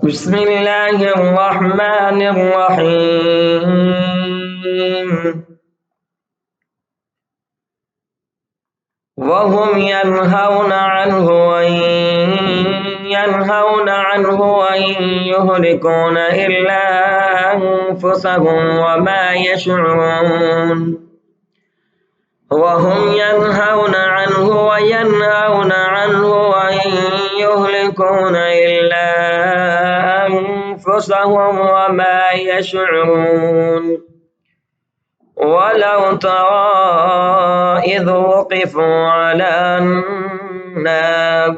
بسم الله الرحمن الرحيم وهم ينهون عنه وإن يهلكون إلا أنفسهم وما يشعرون وهم ينهون عنه وإن يهلكون إلا أنفسهم وما يشعرون ولو ترى إذ وقفوا على النار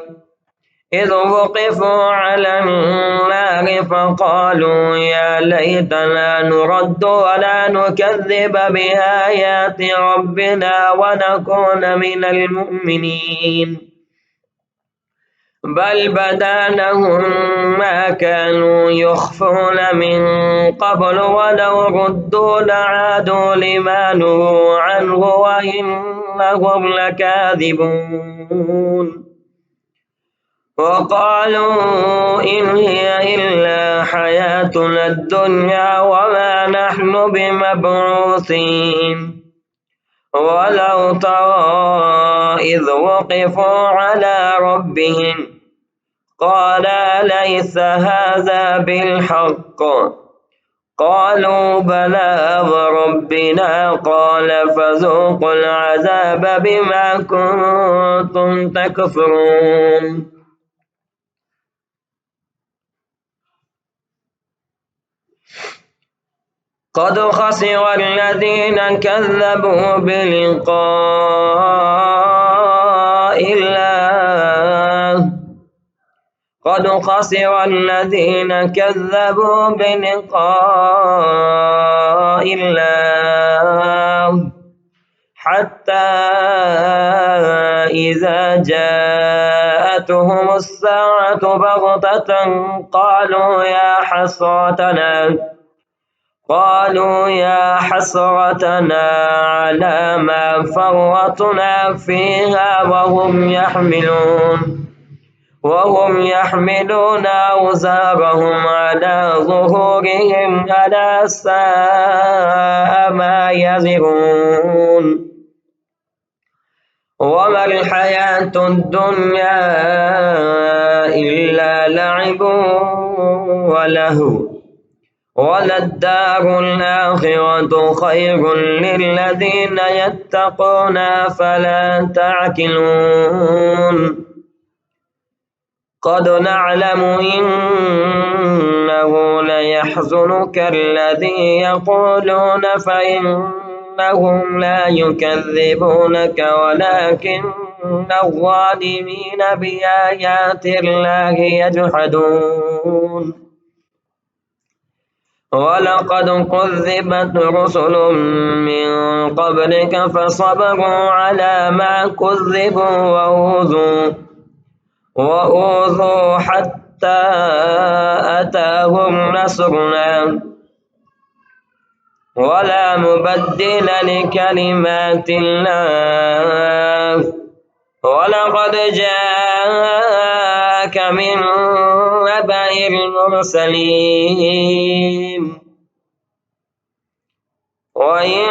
فقالوا يا ليتنا نرد ولا نكذب بآيات ربنا ونكون من المؤمنين بل بدا لهم ما كانوا يخفون من قبل ولو ردوا لعادوا لما نهوا عنه وإنهم لكاذبون وقالوا إن هي إلا حياتنا الدنيا وما نحن بمبعوثين ولو ترى إذ وقفوا على ربهم قال أليس هذا بالحق قالوا بلى وربنا قال فذوقوا العذاب بما كنتم تكفرون قد خسر الذين كذبوا بلقاء الله حتى إذا جاءتهم الساعة بغتة قالوا يا حسرتنا على ما فرطنا فيها وهم يحملون أوزارهم على ظهورهم ألا ساء ما يزرون وما الحياة الدنيا إلا لعب ولهو وللدار الآخرة خير للذين يتقون فلا تعقلون قد نعلم إنه ليحزنك الذي يقولون فإنهم لا يكذبونك ولكن الظالمين بآيات الله يجحدون ولقد كذبت رسل من قبلك فصبروا على ما كذبوا وأوذوا حتى أتاهم نصرنا ولا مبدل لكلمات الله ولقد جاءك من نبأ المرسلين وإن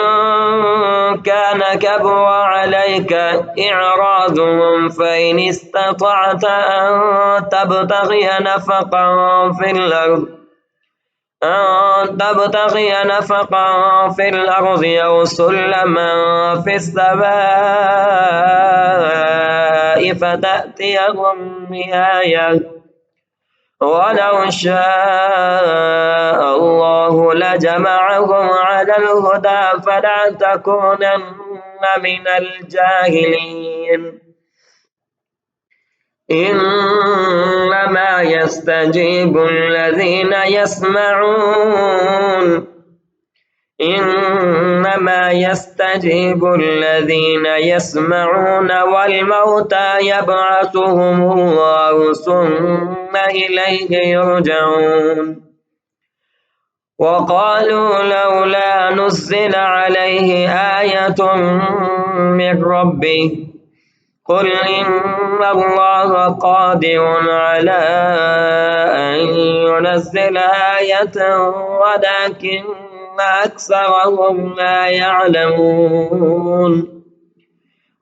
كان كبر عليك إعراضهم فإن استطعت أن تبتغي نفقا في الأرض أو سلما في السماء فتأتيهم بآية ولو شاء الله لجمعهم على الهدى فلا تكونن من الجاهلين إنما يستجيب الذين يسمعون والموتى يبعثهم الله ثم إليه يرجعون وقالوا لولا نزل عليه آية من ربه قل إن الله قادر على أن ينزل آية ولكن أكثرهم لا يعلمون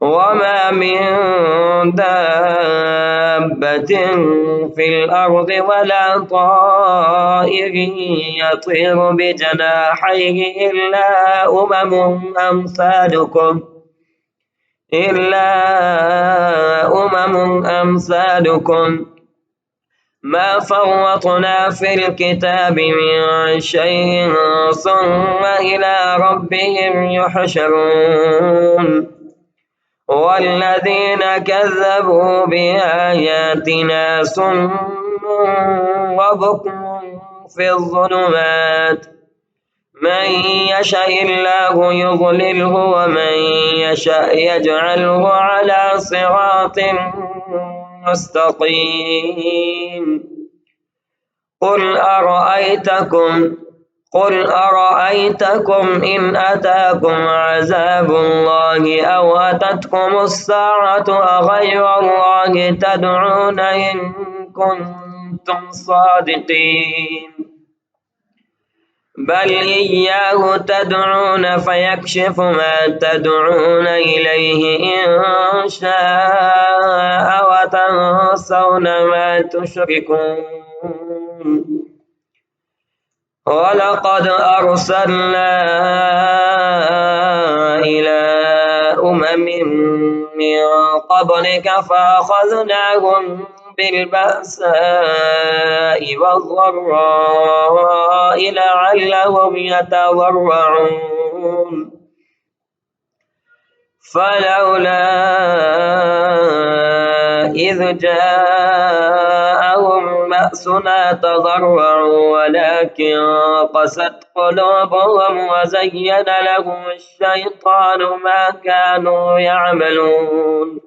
وما من دابة في الأرض ولا طائر يطير بجناحيه إلا أمم أمثالكم ما فرطنا في الكتاب من شيء ثم إلى ربهم يحشرون والذين كذبوا بآياتنا صم وبكم في الظلمات من يشاء الله يضلله ومن يشاء يجعله على صراط مستقيم قل أرأيتكم إن أتاكم عذاب الله أو أتتكم الساعة أغير الله تدعون إن كنتم صادقين بل إياه تدعون فيكشف ما تدعون إليه إن شاء وتنسون ما تشركون ولقد أرسلنا إلى أمم من قبلك فأخذناهم بالبأساء والضراء لعلهم يتضرعون فلولا إذ جاءهم بأسنا تضرعوا ولكن قست قلوبهم وزين لهم الشيطان ما كانوا يعملون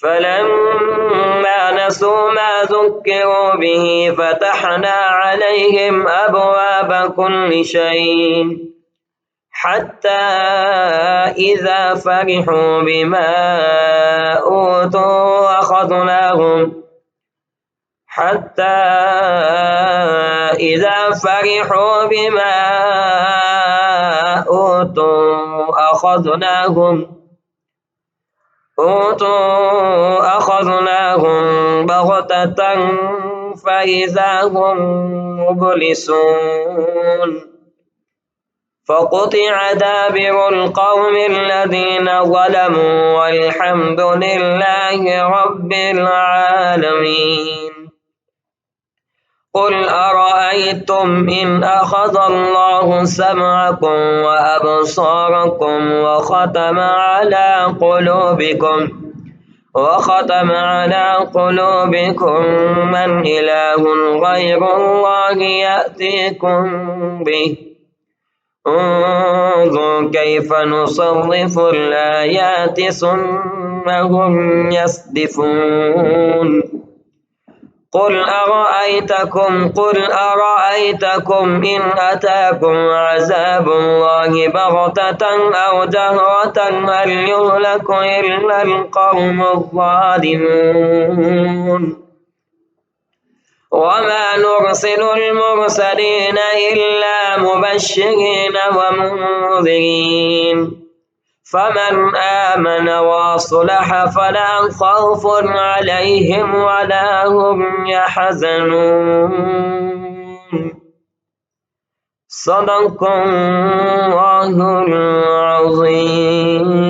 فلما نسوا ما ذكروا به فتحنا عليهم أبواب كل شيء حتى إذا فرحوا بما أوتوا أخذناهم بغتة فإذا هم مبلسون فقطع دابر القوم الذين ظلموا والحمد لله رب العالمين قل أرأيتم إن أخذ الله سمعكم وأبصاركم وختم على قلوبكم من إله غير الله يأتيكم به انظر كيف نصرف الآيات ثم هم يصدفون قل أرأيتكم إن أتاكم عذاب الله بغتة أو جهرة هل يهلك إلا القوم الظالمون وما نرسل المرسلين إلا مبشرين ومنذرين فمن آمن وصلح فلا خوف عليهم ولا هم يحزنون صدق الله العظيم.